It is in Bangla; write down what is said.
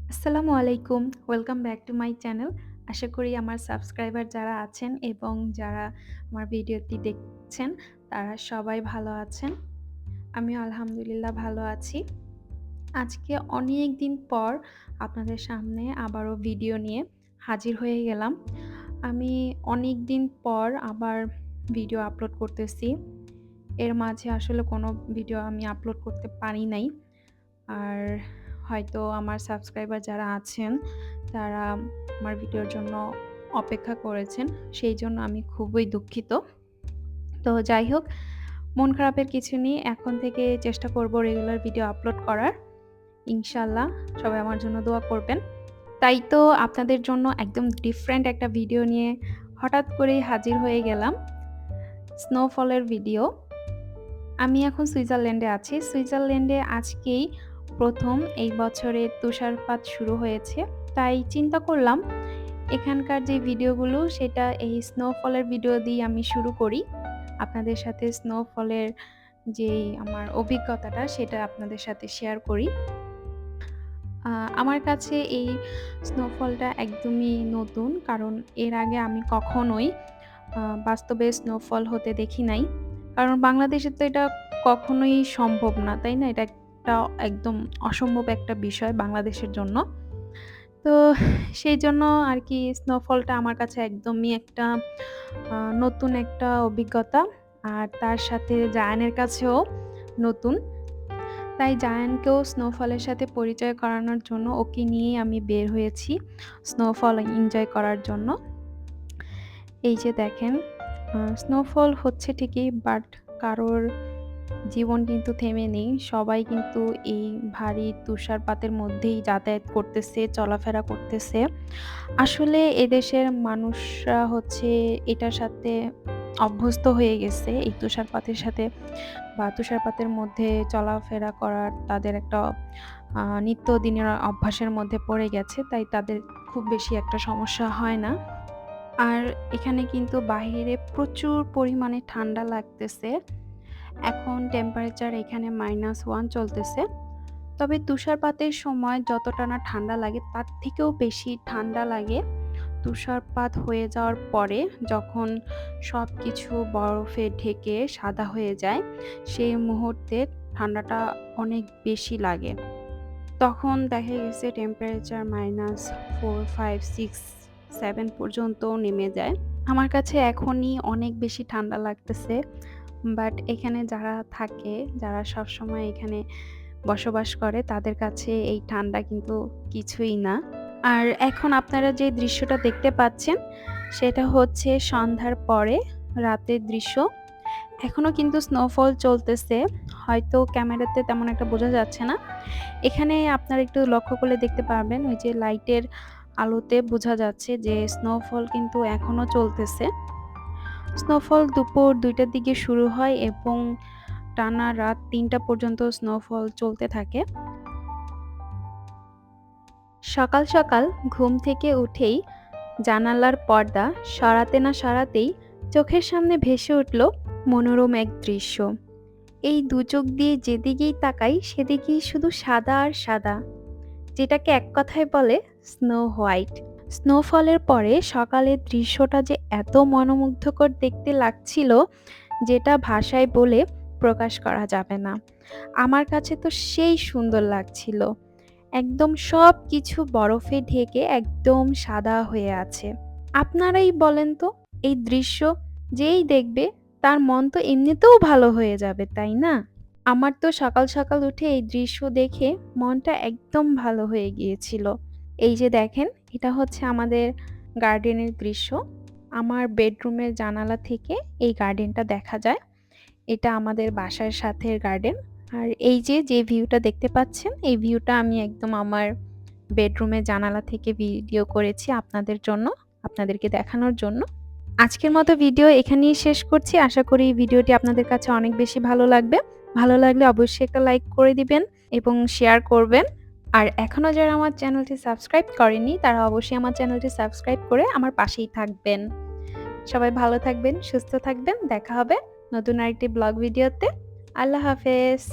আসসালামু আলাইকুম। Welcome back to my channel. আশা করি আমার সাবস্ক্রাইবার যারা আছেন এবং যারা আমার ভিডিওটি দেখছেন তারা সবাই ভালো আছেন। আমিও আলহামদুলিল্লাহ ভালো আছি। আজকে অনেক দিন পর আপনাদের সামনে আবারও ভিডিও নিয়ে হাজির হয়ে গেলাম। আমি অনেক দিন পর আবার ভিডিও আপলোড করতেছি। এর মাঝে আসলে কোনো ভিডিও আমি আপলোড করতে পারি নাই। আর হয়তো আমার সাবস্ক্রাইবার যারা আছেন তারা আমার ভিডিওর জন্য অপেক্ষা করেছেন। সেইজন্য আমি খুবই দুঃখিত। তো যাই হোক, মন খারাপের কিছু নেই। এখন থেকে চেষ্টা করব রেগুলার ভিডিও আপলোড করার। ইনশাআল্লাহ সবাই আমার জন্য দোয়া করবেন। তাই তো আপনাদের জন্য একদম ডিফারেন্ট একটা ভিডিও নিয়ে হঠাৎ করেই হাজির হয়ে গেলাম। স্নোফলের ভিডিও। আমি এখন সুইজারল্যান্ডে আছি। সুইজারল্যান্ডে আজকেই ১ম এই বছরে তুষারপাত শুরু হয়েছে। তাই চিন্তা করলাম এখানকার যে ভিডিওগুলো সেটা এই স্নোফলের ভিডিও দিয়ে আমি শুরু করি। আপনাদের সাথে স্নোফলের যেই আমার অভিজ্ঞতাটা সেটা আপনাদের সাথে শেয়ার করি। আমার কাছে এই স্নোফলটা একদমই নতুন। কারণ এর আগে আমি কখনোই বাস্তবে স্নোফল হতে দেখি নাই। কারণ বাংলাদেশে তো এটা কখনোই সম্ভব না, তাই না? এটা একটা একদম অসম্ভব একটা বিষয় বাংলাদেশের জন্য। তো সেইজন্য আরকি স্নোফলটা আমার কাছে একদমই একটা নতুন একটা অভিজ্ঞতা। আর তার সাথে জায়ানের কাছেও নতুন। তাই জায়ানকেও স্নোফলের সাথে পরিচয় করানোর জন্য ওকে নিয়েই আমি বের হয়েছি স্নোফল এনজয় করার জন্য। এই যে দেখেন, স্নোফল হচ্ছে ঠিকই, বাট কারোর জীবন কিন্তু থেমে নেই। সবাই কিন্তু এই ভারী তুষারপাতের মধ্যেই যাতায়াত করতেছে, চলাফেরা করতেছে। আসলে এদেশের মানুষরা হচ্ছে এটার সাথে অভ্যস্ত হয়ে গেছে, এই তুষারপাতের সাথে বা তুষারপাতের মধ্যে চলাফেরা করার তাদের একটা নিত্যদিনের অভ্যাসের মধ্যে পড়ে গেছে। তাই তাদের খুব বেশি একটা সমস্যা হয় না। আর এখানে কিন্তু বাহিরে প্রচুর পরিমাণে ঠান্ডা লাগতেছে। এখন টেম্পারেচার এখানে -1 চলতেছে। তবে তুষারপাতের সময় যতটা না ঠান্ডা লাগে তার থেকেও বেশি ঠান্ডা লাগে তুষারপাত হয়ে যাওয়ার পরে, যখন সবকিছু বরফে ঢেকে সাদা হয়ে যায় সেই মুহূর্তে ঠান্ডাটা অনেক বেশি লাগে। তখন দেখা গেছে টেম্পারেচার -4, 5, 6, 7 পর্যন্তও নেমে যায়। আমার কাছে এখনই অনেক বেশি ঠান্ডা লাগতেছে। বাট এখানে যারা থাকে, যারা সবসময় এখানে বসবাস করে তাদের কাছে এই ঠান্ডা কিন্তু কিছুই না। আর এখন আপনারা যে দৃশ্যটা দেখতে পাচ্ছেন সেটা হচ্ছে সন্ধ্যার পরে রাতের দৃশ্য। এখনো কিন্তু স্নোফল চলতেছে। হয়তো ক্যামেরাতে তেমন একটা বোঝা যাচ্ছে না। এখানে আপনারা একটু লক্ষ্য করলে দেখতে পারবেন ওই যে লাইটের আলোতে বোঝা যাচ্ছে যে স্নোফল কিন্তু এখনো চলতেছে। স্নোফল দুপুর ২টার দিকে শুরু হয় এবং টানা রাত ৩টা পর্যন্ত স্নোফল চলতে থাকে। সকাল সকাল ঘুম থেকে উঠেই জানালার পর্দা সরাতে না সরাতেই চোখের সামনে ভেসে উঠল মনোরম এক দৃশ্য। এই দু চোখ দিয়ে যেদিকেই তাকাই সেদিকেই শুধু সাদা আর সাদা, যেটাকে এক কথায় বলে স্নো হোয়াইট। স্নোফলের পরে সকালের দৃশ্যটা যে এত মনোমুগ্ধকর দেখতে লাগছিল যেটা ভাষায় বলে প্রকাশ করা যাবে না। আমার কাছে তো সেই সুন্দর লাগছিল। একদম সব কিছু বরফে ঢেকে একদম সাদা হয়ে আছে। আপনারাই বলেন তো, এই দৃশ্য যেই দেখবে তার মন তো এমনিতেও ভালো হয়ে যাবে, তাই না? আমার তো সকাল সকাল উঠে এই দৃশ্য দেখে মনটা একদম ভালো হয়ে গিয়েছিল। এই যে দেখেন, এটা হচ্ছে আমাদের গার্ডেনের দৃশ্য। আমার বেডরুমের জানালা থেকে এই গার্ডেনটা দেখা যায়। এটা আমাদের বাসার সাথের গার্ডেন। আর এই যে ভিউটা দেখতে পাচ্ছেন, এই ভিউটা আমি একদম আমার বেডরুমের জানালা থেকে ভিডিও করেছি আপনাদের জন্য, আপনাদেরকে দেখানোর জন্য। আজকের মতো ভিডিও এখানেই শেষ করছি। আশা করি ভিডিওটি আপনাদের কাছে অনেক বেশি ভালো লাগবে। ভালো লাগলে অবশ্যই একটা লাইক করে দিবেন এবং শেয়ার করবেন। আর এখনো যারা আমার চ্যানেলটি সাবস্ক্রাইব করেনি তারা অবশ্যই আমার চ্যানেলটি সাবস্ক্রাইব করে আমার পাশেই থাকবেন। সবাই ভালো থাকবেন, সুস্থ থাকবেন। দেখা হবে নতুন আরেকটি ব্লগ ভিডিওতে। আল্লাহ হাফেজ।